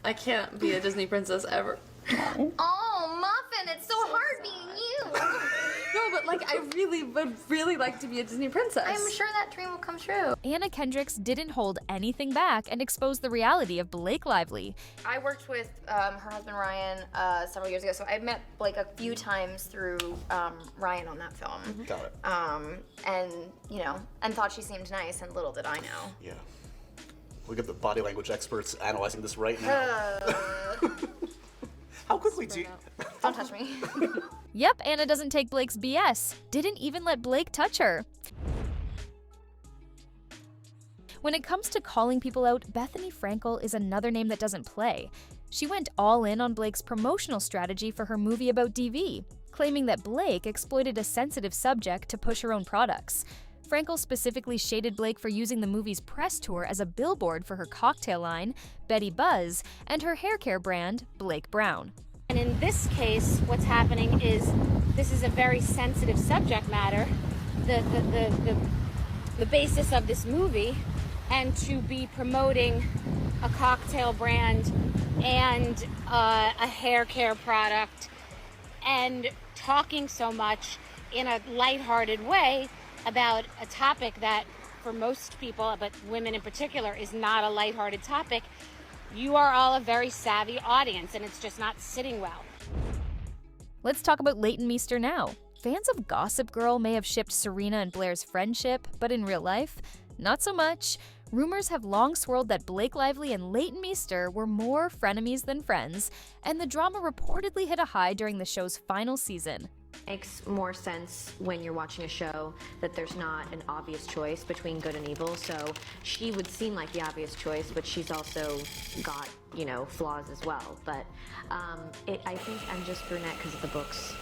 I can't be a Disney princess ever. Oh, Muffin, it's so hard being you. No, but like, I really would really like to be a Disney princess. I'm sure that dream will come true. Anna Kendricks didn't hold anything back and exposed the reality of Blake Lively. I worked with her husband Ryan several years ago, so I met Blake a few times through Ryan on that film. Got it. And, you know, and thought she seemed nice, and little did I know. Yeah. We got the body language experts analyzing this right now. How quickly do you... Don't touch me. Yep, Anna doesn't take Blake's BS. Didn't even let Blake touch her. When it comes to calling people out, Bethany Frankle is another name that doesn't play. She went all in on Blake's promotional strategy for her movie about DV, claiming that Blake exploited a sensitive subject to push her own products. Frankle specifically shaded Blake for using the movie's press tour as a billboard for her cocktail line, Betty Buzz, and her hair care brand, Blake Brown. And in this case, what's happening is this is a very sensitive subject matter, the basis of this movie, and to be promoting a cocktail brand and a hair care product and talking so much in a lighthearted way about a topic that for most people, but women in particular, is not a lighthearted topic. You are all a very savvy audience, and it's just not sitting well. Let's talk about Leighton Meester now. Fans of Gossip Girl may have shipped Serena and Blair's friendship, but in real life, not so much. Rumors have long swirled that Blake Lively and Leighton Meester were more frenemies than friends, and the drama reportedly hit a high during the show's final season. Makes more sense when you're watching a show that there's not an obvious choice between good and evil. So she would seem like the obvious choice, but she's also got, you know, flaws as well. But I think I'm just brunette because of the books.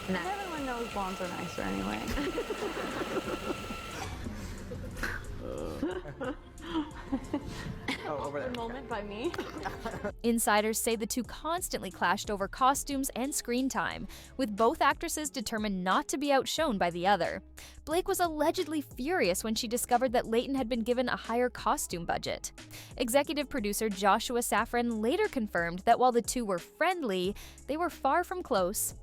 And Everyone knows blondes are nicer anyway. over there. Moment by me. Insiders say the two constantly clashed over costumes and screen time, with both actresses determined not to be outshone by the other. Blake was allegedly furious when she discovered that Leighton had been given a higher costume budget. Executive producer Joshua Safran later confirmed that while the two were friendly, they were far from close.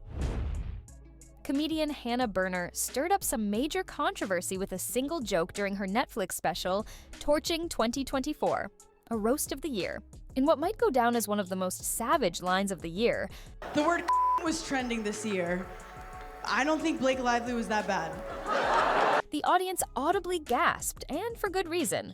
Comedian Hannah Berner stirred up some major controversy with a single joke during her Netflix special, Torching 2024, a roast of the year. In what might go down as one of the most savage lines of the year, The word was trending this year. I don't think Blake Lively was that bad. the audience audibly gasped, and for good reason.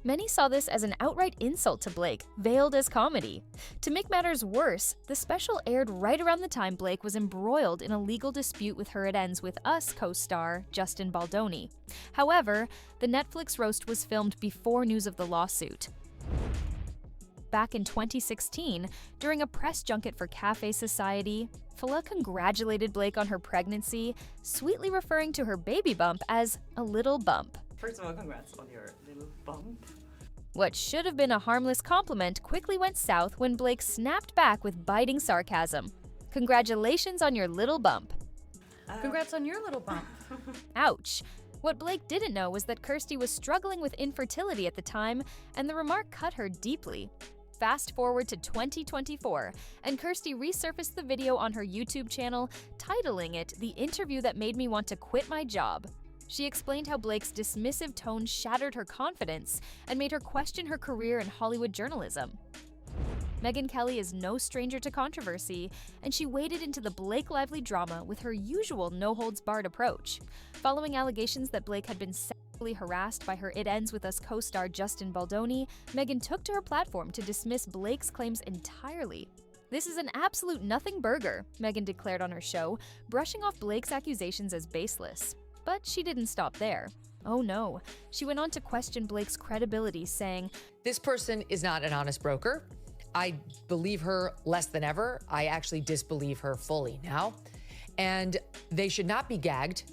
Many saw this as an outright insult to Blake, veiled as comedy. To make matters worse, the special aired right around the time Blake was embroiled in a legal dispute with Her It Ends With Us co-star Justin Baldoni. However, the Netflix roast was filmed before news of the lawsuit. Back in 2016, during a press junket for Cafe Society, Fela congratulated Blake on her pregnancy, sweetly referring to her baby bump as a little bump. First of all, congrats on your little bump. What should have been a harmless compliment quickly went south when Blake snapped back with biting sarcasm. Congratulations on your little bump. Congrats on your little bump. Ouch. What Blake didn't know was that Kirsty was struggling with infertility at the time, and the remark cut her deeply. Fast forward to 2024, and Kirsty resurfaced the video on her YouTube channel, titling it "The Interview That Made Me Want to Quit My Job." She explained how Blake's dismissive tone shattered her confidence and made her question her career in Hollywood journalism. Megyn Kelly is no stranger to controversy, and she waded into the Blake Lively drama with her usual no-holds-barred approach. Following allegations that Blake had been sexually harassed by Her It Ends With Us co-star Justin Baldoni, Megyn took to her platform to dismiss Blake's claims entirely. "This is an absolute nothing burger," Megyn declared on her show, brushing off Blake's accusations as baseless. But she didn't stop there. Oh no, she went on to question Blake's credibility, saying, "This person is not an honest broker. I believe her less than ever. I actually disbelieve her fully now. And they should not be gagged.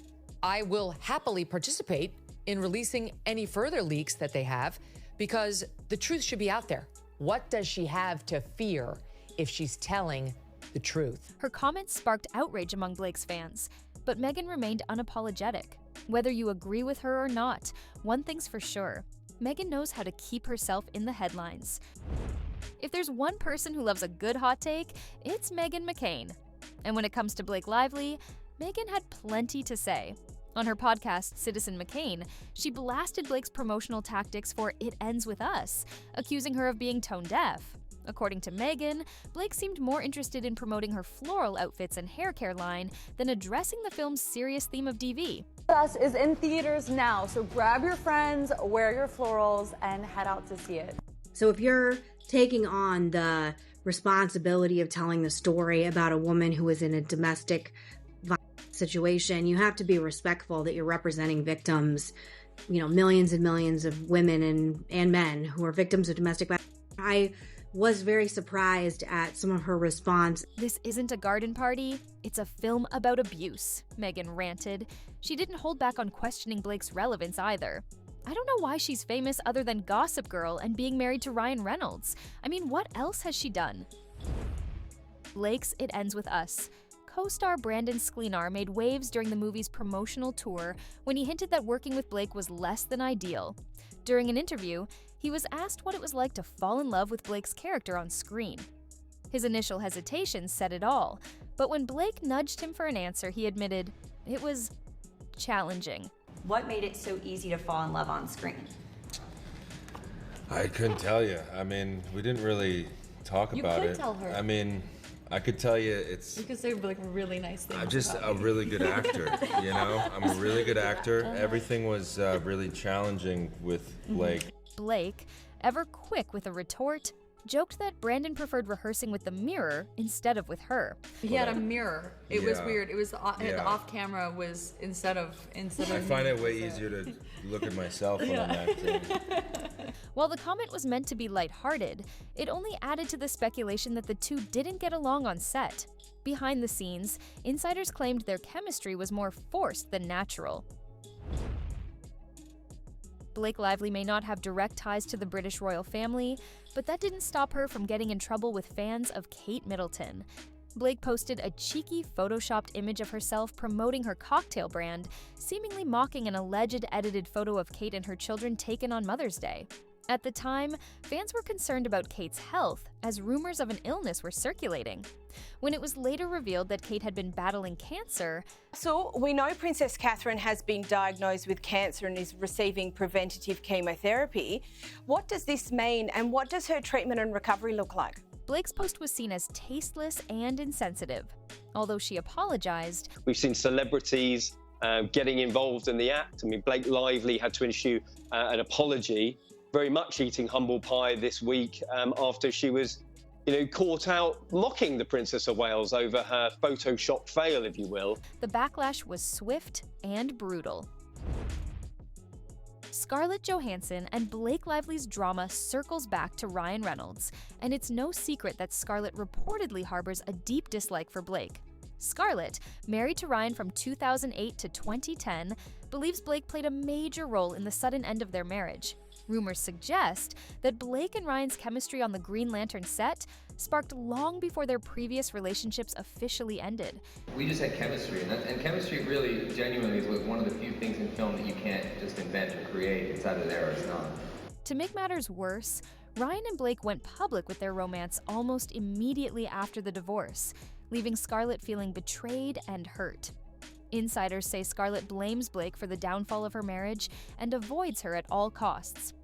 I will happily participate in releasing any further leaks that they have because the truth should be out there. What does she have to fear if she's telling the truth?" Her comments sparked outrage among Blake's fans, but Megyn remained unapologetic. Whether you agree with her or not, one thing's for sure: Megyn knows how to keep herself in the headlines. If there's one person who loves a good hot take, it's Meghan McCain. And when it comes to Blake Lively, Meghan had plenty to say. On her podcast, Citizen McCain, she blasted Blake's promotional tactics for It Ends With Us, accusing her of being tone deaf. According to Meghan, Blake seemed more interested in promoting her floral outfits and hair care line than addressing the film's serious theme of DV. Us is in theaters now, so grab your friends, wear your florals, and head out to see it. So if you're taking on the responsibility of telling the story about a woman who is in a domestic violence situation, you have to be respectful that you're representing victims, millions and millions of women and men who are victims of domestic violence. I was very surprised at some of her response. This isn't a garden party, it's a film about abuse, Meghan ranted. She didn't hold back on questioning Blake's relevance either. I don't know why she's famous other than Gossip Girl and being married to Ryan Reynolds. I mean, what else has she done? Blake's It Ends With Us. Co-star Brandon Sklenar made waves during the movie's promotional tour when he hinted that working with Blake was less than ideal. During an interview, he was asked what it was like to fall in love with Blake's character on screen. His initial hesitation said it all, but when Blake nudged him for an answer, he admitted it was challenging. What made it so easy to fall in love on screen? I couldn't tell you. I mean, we didn't really talk about it. You could tell her. I mean, I could tell you it's... You could say like really nice things. I'm just a really good actor, I'm a really good actor. Everything was really challenging with Blake. Blake, ever quick with a retort, joked that Brandon preferred rehearsing with the mirror instead of with her. He had a mirror. It was Yeah. weird. It was Yeah. off camera was instead of. I find it way easier to look at myself when I'm acting. While the comment was meant to be lighthearted, it only added to the speculation that the two didn't get along on set. Behind the scenes, insiders claimed their chemistry was more forced than natural. Blake Lively may not have direct ties to the British royal family, but that didn't stop her from getting in trouble with fans of Kate Middleton. Blake posted a cheeky photoshopped image of herself promoting her cocktail brand, seemingly mocking an alleged edited photo of Kate and her children taken on Mother's Day. At the time, fans were concerned about Kate's health, as rumors of an illness were circulating. When it was later revealed that Kate had been battling cancer... So, we know Princess Catherine has been diagnosed with cancer and is receiving preventative chemotherapy. What does this mean, and what does her treatment and recovery look like? Blake's post was seen as tasteless and insensitive. Although she apologized... We've seen celebrities getting involved in the act. I mean, Blake Lively had to issue an apology, very much eating humble pie this week after she was, caught out mocking the Princess of Wales over her Photoshop fail, if you will. The backlash was swift and brutal. Scarlett Johansson and Blake Lively's drama circles back to Ryan Reynolds, and it's no secret that Scarlett reportedly harbors a deep dislike for Blake. Scarlett, married to Ryan from 2008 to 2010, believes Blake played a major role in the sudden end of their marriage. Rumors suggest that Blake and Ryan's chemistry on the Green Lantern set sparked long before their previous relationships officially ended. We just had chemistry, and chemistry really, genuinely, is one of the few things in film that you can't just invent or create. It's either there or it's not. To make matters worse, Ryan and Blake went public with their romance almost immediately after the divorce, leaving Scarlett feeling betrayed and hurt. Insiders say Scarlett blames Blake for the downfall of her marriage and avoids her at all costs.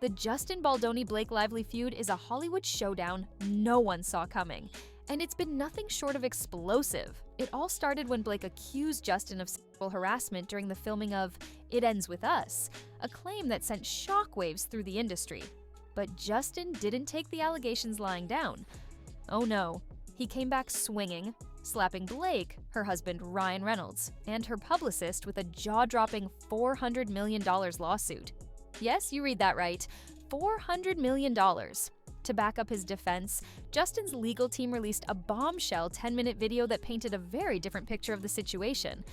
The Justin Baldoni-Blake Lively feud is a Hollywood showdown no one saw coming, and it's been nothing short of explosive. It all started when Blake accused Justin of sexual harassment during the filming of It Ends With Us, a claim that sent shockwaves through the industry. But Justin didn't take the allegations lying down. Oh no, he came back swinging, slapping Blake, her husband Ryan Reynolds, and her publicist with a jaw-dropping $400 million lawsuit. Yes, you read that right, $400 million. To back up his defense, Justin's legal team released a bombshell 10-minute video that painted a very different picture of the situation.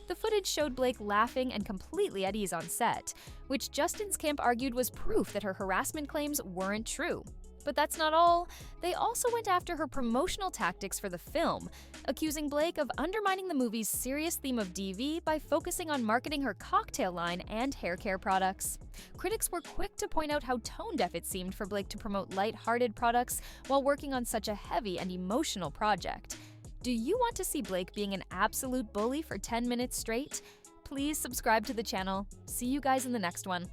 The footage showed Blake laughing and completely at ease on set, which Justin's camp argued was proof that her harassment claims weren't true. But that's not all. They also went after her promotional tactics for the film, accusing Blake of undermining the movie's serious theme of DV by focusing on marketing her cocktail line and hair care products. Critics were quick to point out how tone-deaf it seemed for Blake to promote light-hearted products while working on such a heavy and emotional project. Do you want to see Blake being an absolute bully for 10 minutes straight? Please subscribe to the channel. See you guys in the next one.